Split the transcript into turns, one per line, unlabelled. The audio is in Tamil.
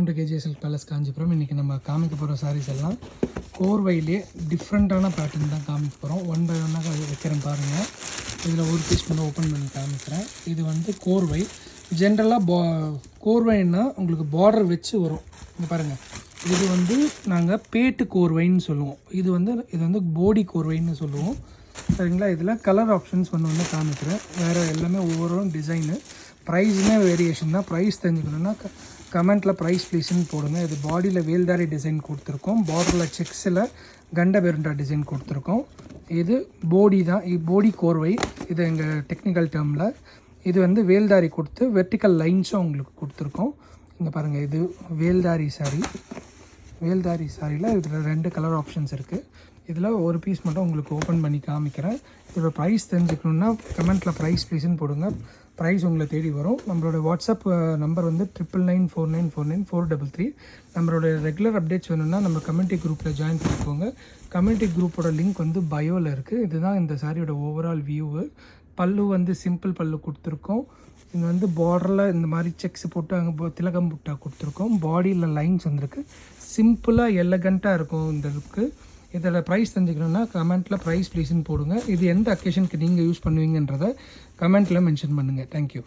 Welcome to KGSL palace Kanchipuram. இன்றைக்கி நம்ம காமிக்க போகிற சாரீஸ் எல்லாம் கோர்வையிலே டிஃப்ரெண்ட்டான பேட்டர்ன் தான் காமிக்க போகிறோம். ஒன் பை ஒன்னாக வைக்கிறேன் பாருங்கள். இதில் ஒரு பீஸ் மட்டும் ஓப்பன் பண்ணி காமிக்கிறேன். இது வந்து கோர்வை. ஜென்ரலாக கோர்வைன்னா உங்களுக்கு பார்டர் வச்சு வரும். இங்கே பாருங்கள், இது வந்து நாங்கள் பேட்டு கோர்வைன்னு சொல்லுவோம். இது வந்து போடி கோர்வைன்னு சொல்லுவோம். சரிங்களா? இதில் கலர் ஆப்ஷன்ஸ் ஒன்று காமிக்கிறேன். வேறு எல்லாமே ஒவ்வொரு டிசைனு. ப்ரைஸுமே வேரியேஷன் தான். ப்ரைஸ் தெரிஞ்சுக்கணுன்னா கமெண்ட்டில் ப்ரைஸ் ப்ளீஸ்ன்னு போடுங்க. இது பாடியில் வேல்தாரி டிசைன் கொடுத்துருக்கோம். பார்டரில் செக்ஸில் கண்ட பெருண்டா டிசைன் கொடுத்துருக்கோம். இது போடி தான், போடி கோர்வை. இது எங்கள் டெக்னிக்கல் டேர்மில். இது வந்து வேல்தாரி கொடுத்து வெர்டிக்கல் லைன்ஸும் உங்களுக்கு கொடுத்துருக்கோம். இங்கே பாருங்கள், இது வேல்தாரி சாரீ. வேல்தாரி சாரியில் இதில் 2 கலர் ஆப்ஷன்ஸ் இருக்குது. இதில் ஒரு பீஸ் மட்டும் உங்களுக்கு ஓப்பன் பண்ணி காமிக்கிறேன். இதோட ப்ரைஸ் தெரிஞ்சுக்கணுன்னா கமெண்ட்டில் ப்ரைஸ் ப்ளீஸ்ன்னு போடுங்க. ப்ரைஸ் உங்களை தேடி வரும். நம்மளோட வாட்ஸ்அப் நம்பர் வந்து 9994949433. நம்மளோட ரெகுலர் அப்டேட்ஸ் வேணும்னா நம்ம கம்யூனிட்டி குரூப்பில் ஜாயின் பண்ணிக்கோங்க. கம்யூனிட்டி குரூப்போட லிங்க் வந்து பயோவில் இருக்குது. இதுதான் இந்த சாரியோட ஓவரால் வியூவு. பல்லு வந்து சிம்பிள் பல்லு கொடுத்துருக்கோம். இது வந்து பார்டரில் இந்த மாதிரி செக்ஸ் போட்டு அங்கே திலகம் புட்டா கொடுத்துருக்கோம். பாடியில் லைன்ஸ் வந்துருக்கு. சிம்பிளாக எலகண்ட்டாக இருக்கும் இந்த லுக்கு. இதில் ப்ரைஸ் தெரிஞ்சுக்கணுன்னா கமெண்ட்டில் ப்ரைஸ் ப்ளீஸ்ன்னு போடுங்க. இது எந்த அக்கேஷனுக்கு நீங்கள் யூஸ் பண்ணுவீங்கன்றதை கமெண்ட்டில் மென்ஷன் பண்ணுங்கள். தேங்க்யூ.